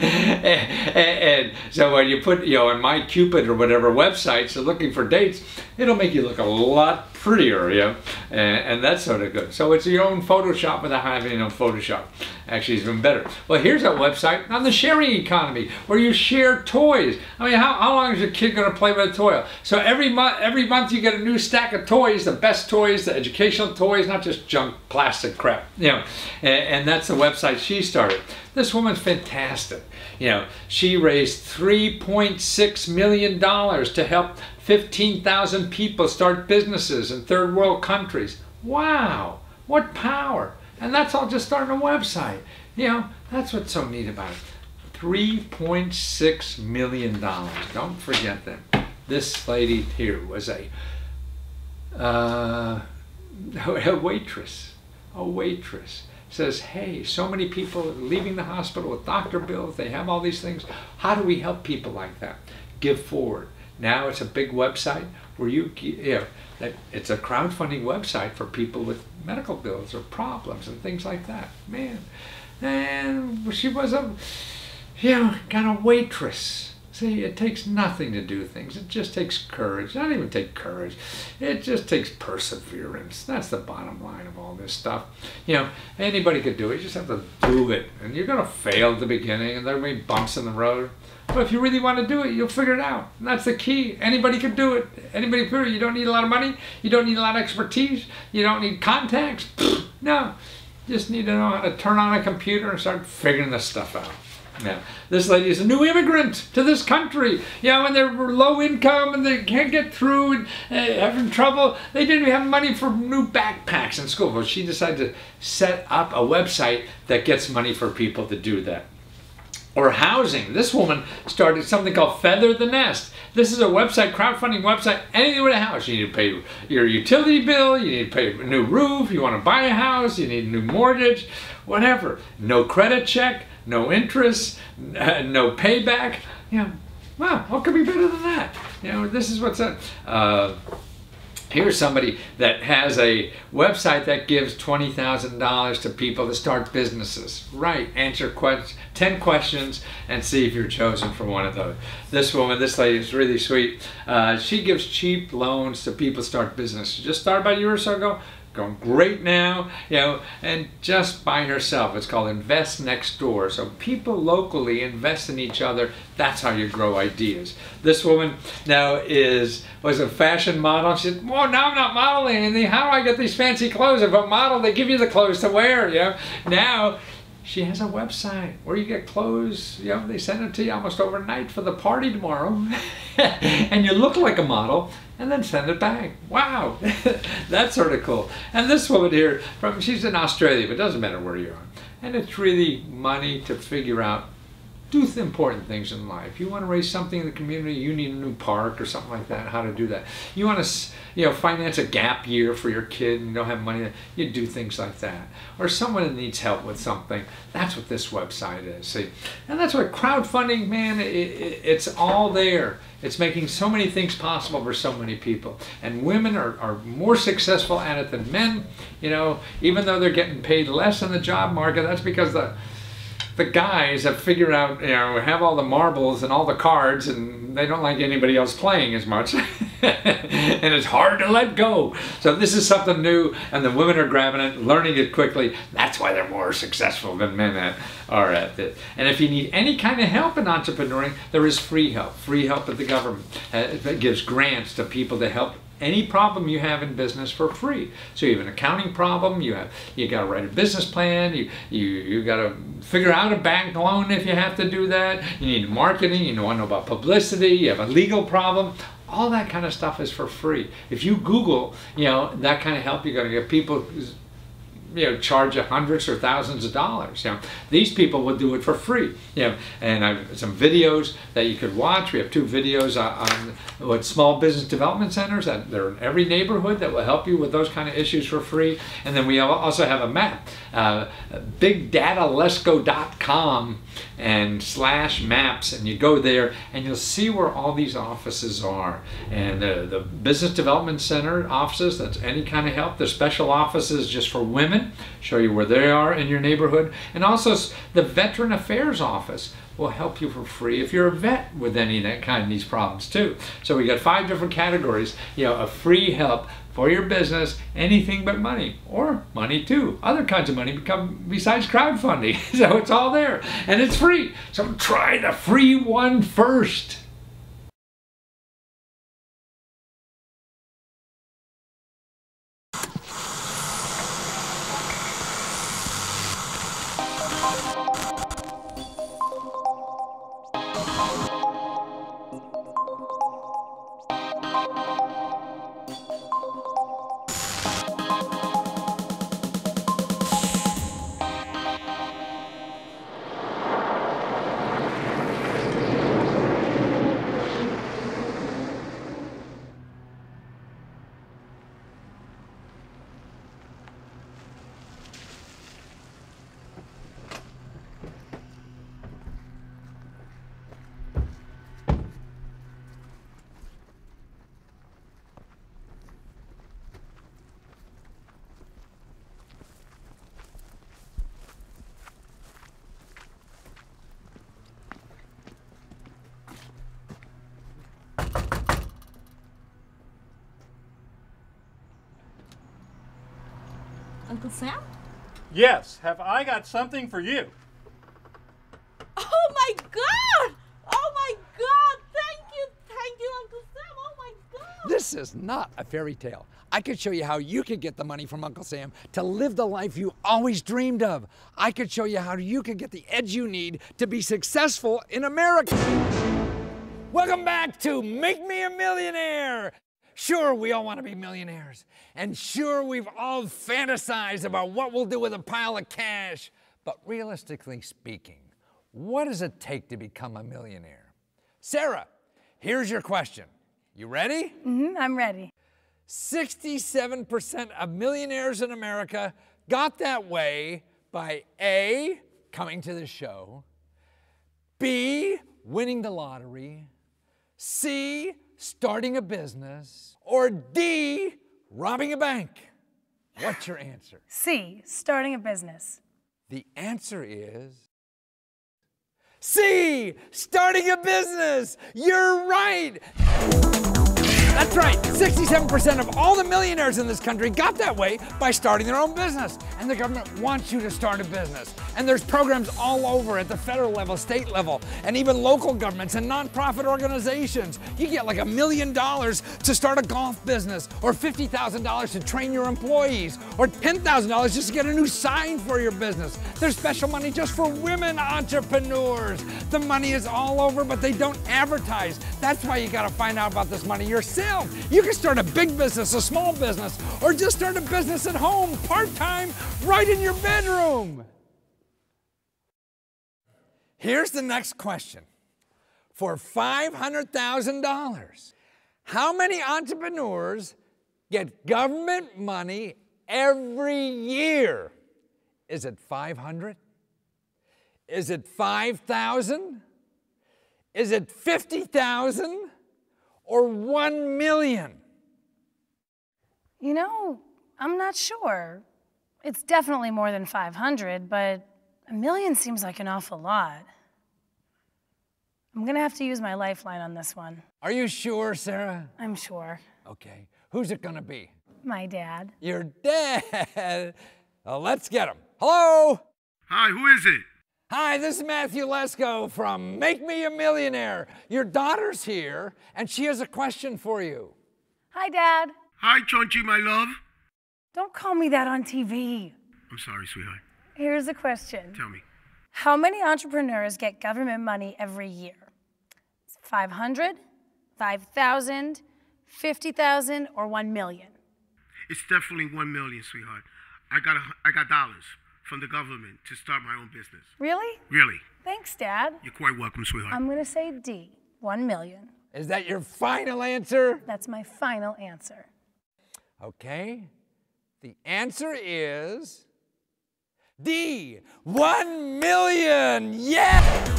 S1: and so when you put, on MyCupid or whatever websites, so looking for dates, it'll make you look a lot prettier, and that's sort of good. So it's your own Photoshop without having Photoshop. Actually, it's even better. Well, here's a website on the sharing economy where you share toys. I mean, how long is your kid going to play with a toy? So every month you get a new stack of toys, the best toys, the educational toys, not just junk plastic crap. And that's the website she started. This woman's fantastic. She raised $3.6 million to help 15,000 people start businesses in third world countries. Wow, what power. And that's all just starting a website. That's what's so neat about it. $3.6 million. Don't forget that. This lady here was a waitress. A waitress says, hey, so many people leaving the hospital with doctor bills, they have all these things. How do we help people like that? Give Forward. Now it's a big website where it's a crowdfunding website for people with medical bills or problems and things like that. Man, and she was a, kind of waitress. See, it takes nothing to do things. It just takes courage. Not even take courage. It just takes perseverance. That's the bottom line of all this stuff. Anybody could do it. You just have to do it. And you're going to fail at the beginning, and there'll be bumps in the road. But if you really want to do it, you'll figure it out. And that's the key. Anybody can do it. Anybody can do it. You don't need a lot of money. You don't need a lot of expertise. You don't need contacts. No. You just need to know how to turn on a computer and start figuring this stuff out. Now, this lady is a new immigrant to this country. When they're low income and they can't get through and having trouble, they didn't have money for new backpacks in school. Well, she decided to set up a website that gets money for people to do that. Or housing. This woman started something called Feather the Nest. This is a website, crowdfunding website, anything with a house. You need to pay your utility bill, you need to pay a new roof, you want to buy a house, you need a new mortgage, whatever. No credit check, no interest, no payback. Wow, what could be better than that? This is what's here's somebody that has a website that gives $20,000 to people to start businesses. Right, answer 10 questions and see if you're chosen for one of those. This woman, this lady is really sweet. She gives cheap loans to people to start businesses. She just started about a year or so ago. Going great now, and just by herself. It's called Invest Next Door. So people locally invest in each other. That's how you grow ideas. This woman now was a fashion model. She said, well, now I'm not modeling anything. How do I get these fancy clothes? If I model, they give you the clothes to wear, Now, she has a website where you get clothes, they send it to you almost overnight for the party tomorrow. And you look like a model and then send it back. Wow, that's sort of cool. And this woman here, she's in Australia, but it doesn't matter where you are. And it's really money to figure out, do the important things in life. You want to raise something in the community, you need a new park or something like that, how to do that. You want to finance a gap year for your kid and you don't have money, you do things like that. Or someone that needs help with something, that's what this website is, see. And that's what crowdfunding, man, it's all there. It's making so many things possible for so many people. And women are more successful at it than men, even though they're getting paid less in the job market. That's because the guys have figured out, have all the marbles and all the cards, and they don't like anybody else playing as much. And it's hard to let go. So this is something new, and the women are grabbing it, learning it quickly. That's why they're more successful than men are at it. And if you need any kind of help in entrepreneuring, there is free help at the government. It gives grants to people to help any problem you have in business for free. So you have an accounting problem, you got to write a business plan, you got to figure out a bank loan if you have to do that, you need marketing, you want to know about publicity, you have a legal problem. All that kind of stuff is for free. If you Google, that kind of help, you're going to get people charge you hundreds or thousands of dollars. These people will do it for free. And I have some videos that you could watch. We have 2 videos on small business development centers that they're in every neighborhood that will help you with those kind of issues for free. And then we also have a map, bigdatalesko.com and /maps, and you go there and you'll see where all these offices are. And the business development center offices, that's any kind of help. The special offices just for women, show you where they are in your neighborhood. And also the Veteran Affairs office will help you for free if you're a vet with any of that kind of these problems too. So we got 5 different categories, of free help for your business, anything but money, or money too. Other kinds of money besides crowdfunding. So it's all there, and it's free. So try the free one first.
S2: Uncle Sam?
S3: Yes, have I got something for you?
S2: Oh my God! Oh my God! Thank you, Uncle Sam. Oh my God!
S4: This is not a fairy tale. I could show you how you could get the money from Uncle Sam to live the life you always dreamed of. I could show you how you could get the edge you need to be successful in America. Welcome back to Make Me a Millionaire. Sure, we all want to be millionaires. And sure, we've all fantasized about what we'll do with a pile of cash. But realistically speaking, what does it take to become a millionaire? Sarah, here's your question. You ready?
S5: I'm ready.
S4: 67% of millionaires in America got that way by A, coming to the show, B, winning the lottery, C, starting a business, or D, robbing a bank. What's your answer?
S5: C, starting a business.
S4: The answer is C, starting a business. You're right. That's right, 67% of all the millionaires in this country got that way by starting their own business. And the government wants you to start a business. And there's programs all over at the federal level, state level, and even local governments and nonprofit organizations. You get like $1 million to start a golf business, or $50,000 to train your employees, or $10,000 just to get a new sign for your business. There's special money just for women entrepreneurs. The money is all over, but they don't advertise. That's why you gotta find out about this money yourself. You can start a big business, a small business, or just start a business at home, part-time, right in your bedroom. Here's the next question. For $500,000, how many entrepreneurs get government money every year? Is it 500? Is it 5,000? Is it 50,000? Or 1 million?
S5: You know, I'm not sure. It's definitely more than 500, but $1 million seems like an awful lot. I'm gonna have to use my lifeline on this one.
S4: Are you sure, Sarah?
S5: I'm sure.
S4: Okay, who's it gonna be?
S5: My dad.
S4: Your dad. Let's get him. Hello?
S6: Hi, who is it?
S4: Hi, this is Matthew Lesko from Make Me a Millionaire. Your daughter's here, and she has a question for you.
S5: Hi, Dad.
S6: Hi, Chonchi, my love.
S5: Don't call me that on TV.
S6: I'm sorry, sweetheart.
S5: Here's the question.
S6: Tell me.
S5: How many entrepreneurs get government money every year? 500, 5,000, 50,000, or 1 million?
S6: It's definitely 1 million, sweetheart. I got dollars from the government to start my own business.
S5: Really?
S6: Really.
S5: Thanks, Dad.
S6: You're quite welcome, sweetheart.
S5: I'm gonna say D, 1 million.
S4: Is that your final answer?
S5: That's my final answer.
S4: Okay. The answer is D, 1 million. Yeah!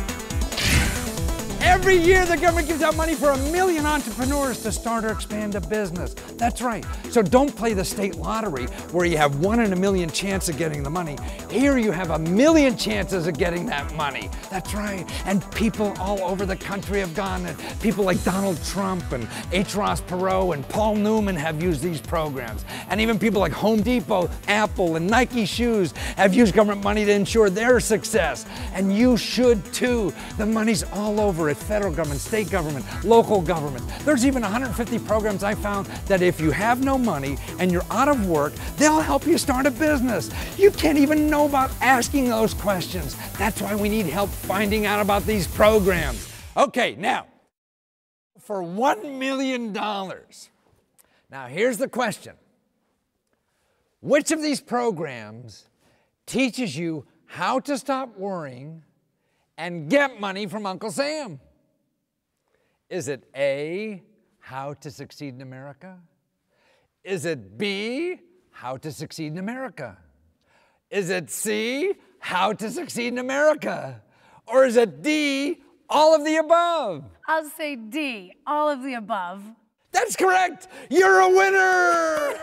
S4: Every year, the government gives out money for 1 million entrepreneurs to start or expand a business. That's right. So don't play the state lottery where you have 1 in a million chance of getting the money. Here you have 1 million chances of getting that money. That's right. And people all over the country have gone, and people like Donald Trump and H. Ross Perot and Paul Newman have used these programs. And even people like Home Depot, Apple, and Nike Shoes have used government money to ensure their success. And you should too. The money's all over it. Federal government, state government, local government. There's even 150 programs I found that if you have no money and you're out of work, they'll help you start a business. You can't even know about asking those questions. That's why we need help finding out about these programs. Okay, now, for $1 million. Now, here's the question. Which of these programs teaches you how to stop worrying and get money from Uncle Sam? Is it A, how to succeed in America? Is it B, how to succeed in America? Is it C, how to succeed in America? Or is it D, all of the above?
S5: I'll say D, all of the above.
S4: That's correct. You're a winner.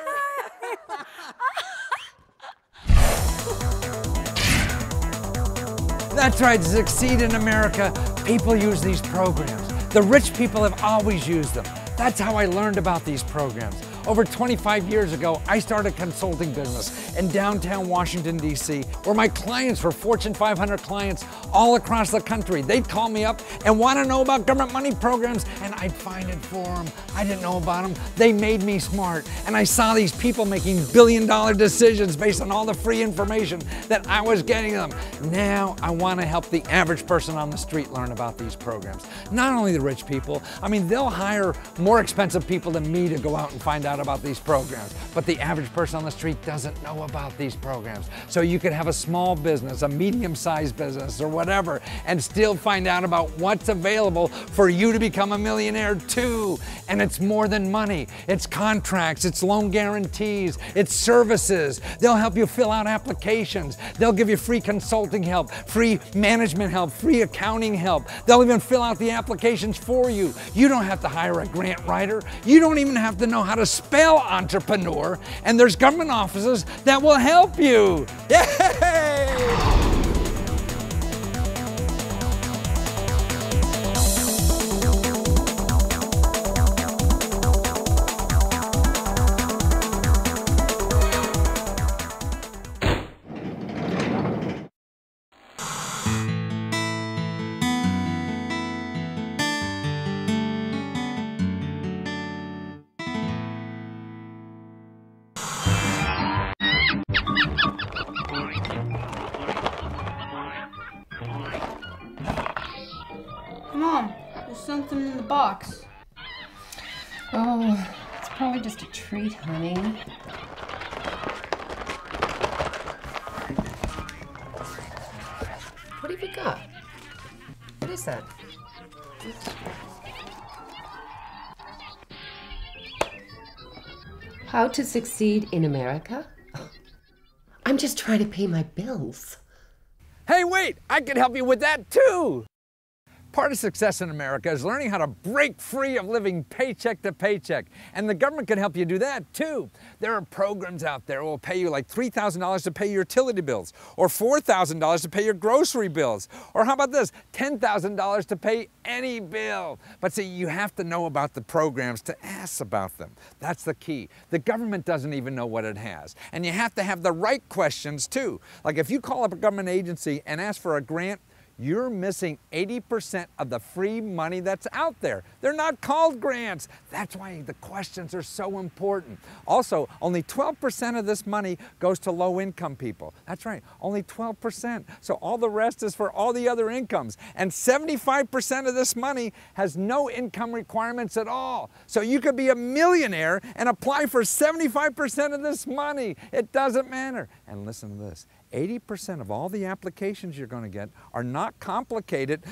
S4: That's right, to succeed in America, people use these programs. The rich people have always used them. That's how I learned about these programs. Over 25 years ago, I started a consulting business, in downtown Washington, D.C., where my clients were Fortune 500 clients all across the country. They'd call me up and want to know about government money programs, and I'd find it for them. I didn't know about them. They made me smart, and I saw these people making billion-dollar decisions based on all the free information that I was getting them. Now I want to help the average person on the street learn about these programs. Not only the rich people, I mean, they'll hire more expensive people than me to go out and find out about these programs, but the average person on the street doesn't know about these programs. So you could have a small business, a medium-sized business, or whatever, and still find out about what's available for you to become a millionaire too. And it's more than money. It's contracts, it's loan guarantees, it's services. They'll help you fill out applications. They'll give you free consulting help, free management help, free accounting help. They'll even fill out the applications for you. You don't have to hire a grant writer. You don't even have to know how to spell entrepreneur. And there's government offices that will help you. Yay!
S7: Mom, there's something in the box.
S8: Oh, it's probably just a treat, honey. What have you got? What is that? How to succeed in America? I'm just trying to pay my bills.
S4: Hey, wait, I can help you with that too. Part of success in America is learning how to break free of living paycheck to paycheck. And the government can help you do that too. There are programs out there that will pay you like $3,000 to pay your utility bills, or $4,000 to pay your grocery bills, or how about this, $10,000 to pay any bill. But see, you have to know about the programs to ask about them. That's the key. The government doesn't even know what it has. And you have to have the right questions too. Like if you call up a government agency and ask for a grant, you're missing 80% of the free money that's out there. They're not called grants. That's why the questions are so important. Also, only 12% of this money goes to low-income people. That's right, only 12%. So all the rest is for all the other incomes. And 75% of this money has no income requirements at all. So you could be a millionaire and apply for 75% of this money. It doesn't matter. And listen to this. 80% of all the applications you're going to get are not complicated,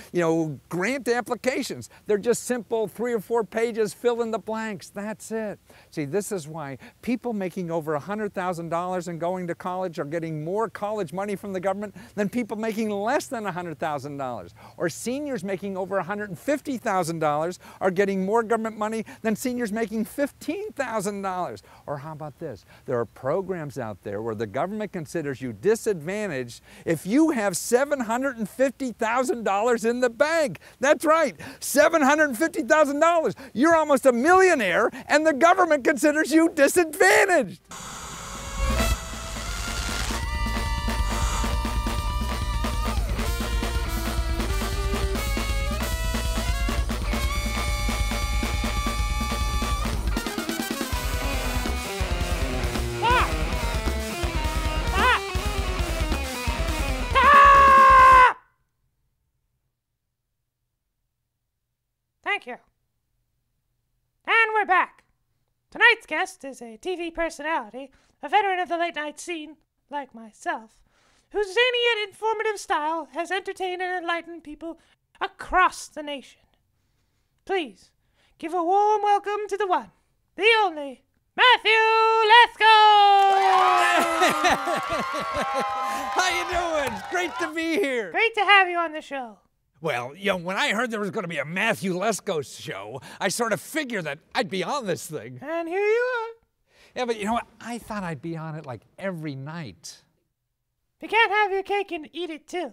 S4: grant applications. They're just simple 3 or 4 pages, fill in the blanks. That's it. See, this is why people making over $100,000 and going to college are getting more college money from the government than people making less than $100,000. Or seniors making over $150,000 are getting more government money than seniors making $15,000. Or how about this? There are programs out there where the government considers you disadvantaged if you have $750,000 in the bank. That's right, $750,000. You're almost a millionaire, and the government considers you disadvantaged.
S9: Thank you. And we're back. Tonight's guest is a TV personality, a veteran of the late-night scene, like myself, whose zany yet informative style has entertained and enlightened people across the nation. Please, give a warm welcome to the one, the only, Matthew Lesko!
S4: How you doing? Great to be here.
S9: Great to have you on the show.
S4: Well, when I heard there was going to be a Matthew Lesko show, I sort of figured that I'd be on this thing.
S9: And here you are.
S4: Yeah, but you know what? I thought I'd be on it like every night.
S9: You can't have your cake and eat it too.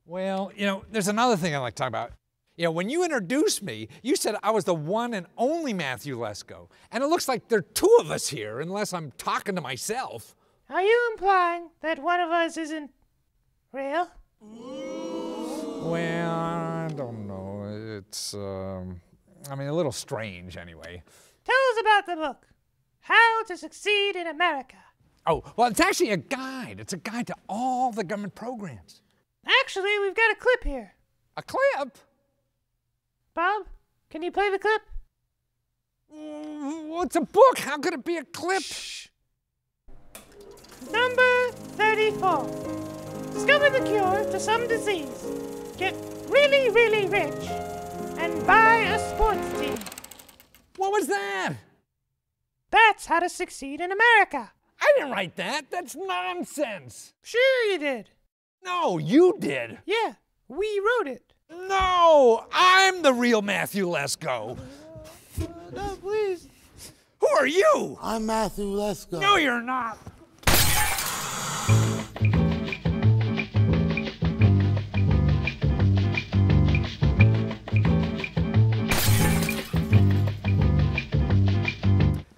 S4: Well, there's another thing I'd like to talk about. You know, when you introduced me, you said I was the one and only Matthew Lesko. And it looks like there are two of us here, unless I'm talking to myself.
S9: Are you implying that one of us isn't real?
S4: Well, I don't know. It's, I mean, a little strange anyway.
S9: Tell us about the book, How to Succeed in America.
S4: Oh, well, it's actually a guide. It's a guide to all the government programs.
S9: Actually, we've got a clip here.
S4: A clip?
S9: Bob, can you play the clip?
S4: Well, it's a book. How could it be a clip?
S9: Shh. Number 34. Discover the cure to some disease. Get really, really rich. And buy a sports team.
S4: What was that?
S9: That's how to succeed in America.
S4: I didn't write that. That's nonsense.
S9: Sure you did.
S4: No, you did.
S9: Yeah, we wrote it.
S4: No, I'm the real Matthew Lesko.
S6: No, please.
S4: Who are you?
S6: I'm Matthew Lesko.
S4: No, you're not.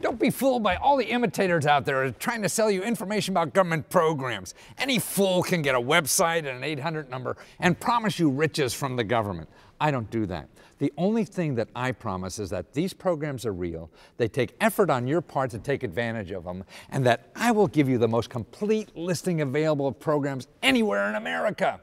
S4: Don't be fooled by all the imitators out there trying to sell you information about government programs. Any fool can get a website and an 800 number and promise you riches from the government. I don't do that. The only thing that I promise is that these programs are real, they take effort on your part to take advantage of them, and that I will give you the most complete listing available of programs anywhere in America.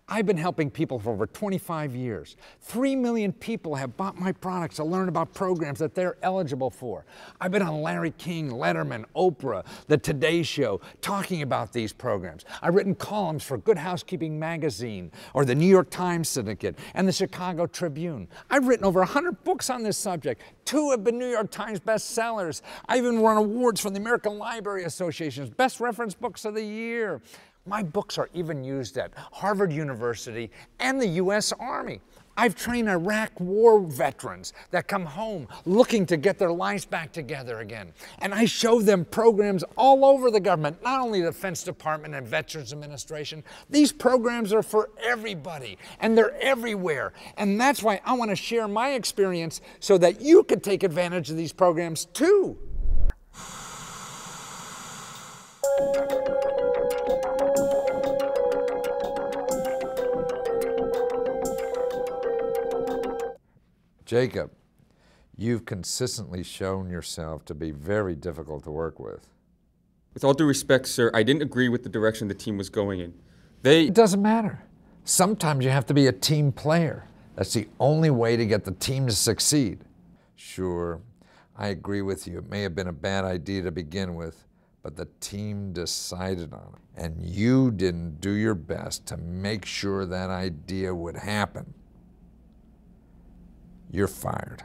S4: I've been helping people for over 25 years. 3 million people have bought my products to learn about programs that they're eligible for. I've been on Larry King, Letterman, Oprah, The Today Show, talking about these programs. I've written columns for Good Housekeeping magazine, or the New York Times Syndicate, and the Chicago Tribune. I've written over 100 books on this subject. 2 have been New York Times bestsellers. I even won awards from the American Library Association's Best Reference Books of the Year. My books are even used at Harvard University and the U.S. Army. I've trained Iraq war veterans that come home looking to get their lives back together again. And I show them programs all over the government, not only the Defense Department and Veterans Administration. These programs are for everybody, and they're everywhere. And that's why I want to share my experience so that you can take advantage of these programs too. Jacob, you've consistently shown yourself to be very difficult to work with.
S10: With all due respect, sir, I didn't agree with the direction the team was going in.
S4: It doesn't matter. Sometimes you have to be a team player. That's the only way to get the team to succeed. Sure, I agree with you. It may have been a bad idea to begin with, but the team decided on it. And you didn't do your best to make sure that idea would happen. You're fired.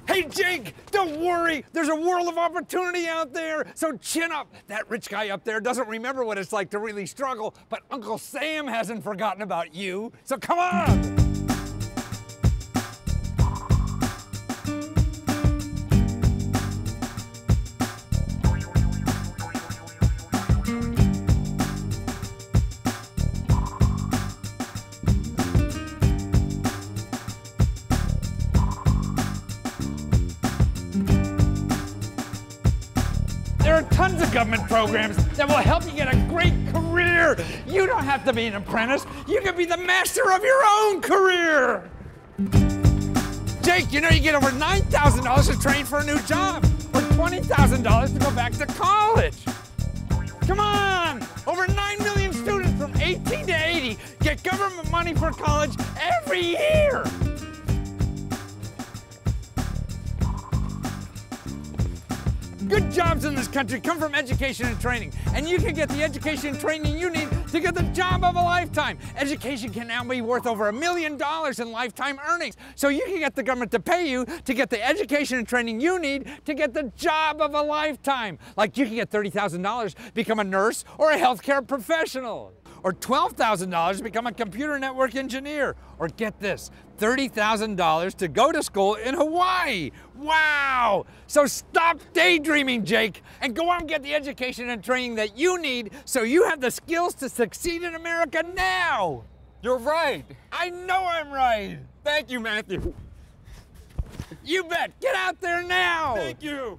S4: Hey, Jake, don't worry. There's a world of opportunity out there. So chin up. That rich guy up there doesn't remember what it's like to really struggle, but Uncle Sam hasn't forgotten about you. So come on. There are tons of government programs that will help you get a great career. You don't have to be an apprentice. You can be the master of your own career. Jake, you know you get over $9,000 to train for a new job, or $20,000 to go back to college. Come on, over 9 million students from 18 to 80 get government money for college every year. Good jobs in this country come from education and training, and you can get the education and training you need to get the job of a lifetime. Education can now be worth over $1 million in lifetime earnings, so you can get the government to pay you to get the education and training you need to get the job of a lifetime. Like you can get $30,000, become a nurse or a healthcare professional. Or $12,000 to become a computer network engineer. Or get this, $30,000 to go to school in Hawaii. Wow! So stop daydreaming, Jake, and go out and get the education and training that you need so you have the skills to succeed in America now.
S10: You're right.
S4: I know I'm right.
S10: Thank you, Matthew.
S4: You bet. Get out there now.
S10: Thank you.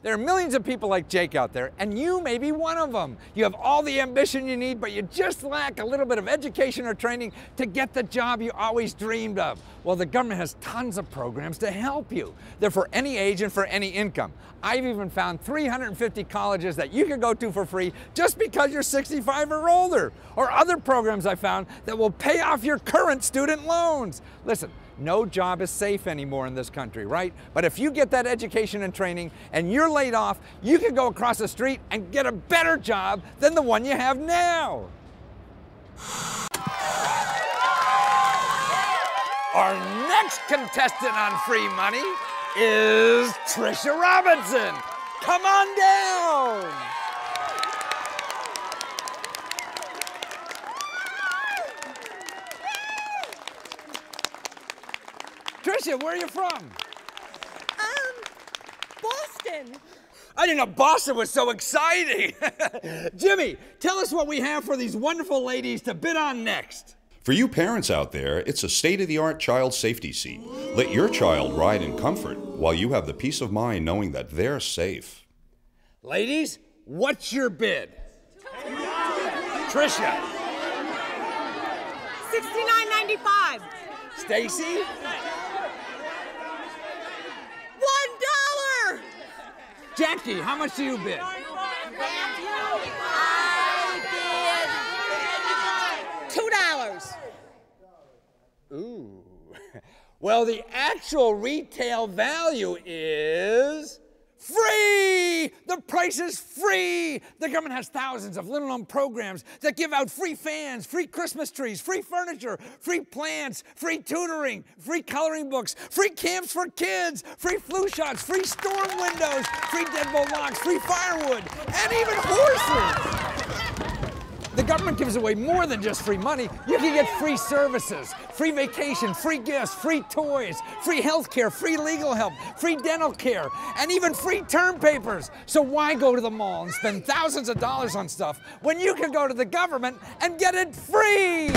S4: There are millions of people like Jake out there, and you may be one of them. You have all the ambition you need, but you just lack a little bit of education or training to get the job you always dreamed of. Well, the government has tons of programs to help you. They're for any age and for any income. I've even found 350 colleges that you can go to for free just because you're 65 or older. Or other programs I found that will pay off your current student loans. Listen, no job is safe anymore in this country, right? But if you get that education and training and you're laid off, you can go across the street and get a better job than the one you have now. Our next contestant on Free Money is Trisha Robinson. Come on down. Trisha, where are you from?
S2: Boston.
S4: I didn't know Boston was so exciting. Jimmy, tell us what we have for these wonderful ladies to bid on next.
S11: For you parents out there, it's a state-of-the-art child safety seat. Let your child ride in comfort while you have the peace of mind knowing that they're safe.
S4: Ladies, what's your bid? Trisha.
S2: $69.95.
S4: Stacy?
S2: $1.
S4: Jackie, how much do you bid?
S2: I bid $2.
S4: Ooh. Well, the actual retail value is free! The price is free! The government has thousands of little-known programs that give out free fans, free Christmas trees, free furniture, free plants, free tutoring, free coloring books, free camps for kids, free flu shots, free storm windows, free deadbolt locks, free firewood, and even horses! The government gives away more than just free money. You can get free services, free vacation, free gifts, free toys, free health care, free legal help, free dental care, and even free term papers. So why go to the mall and spend thousands of dollars on stuff when you can go to the government and get it free?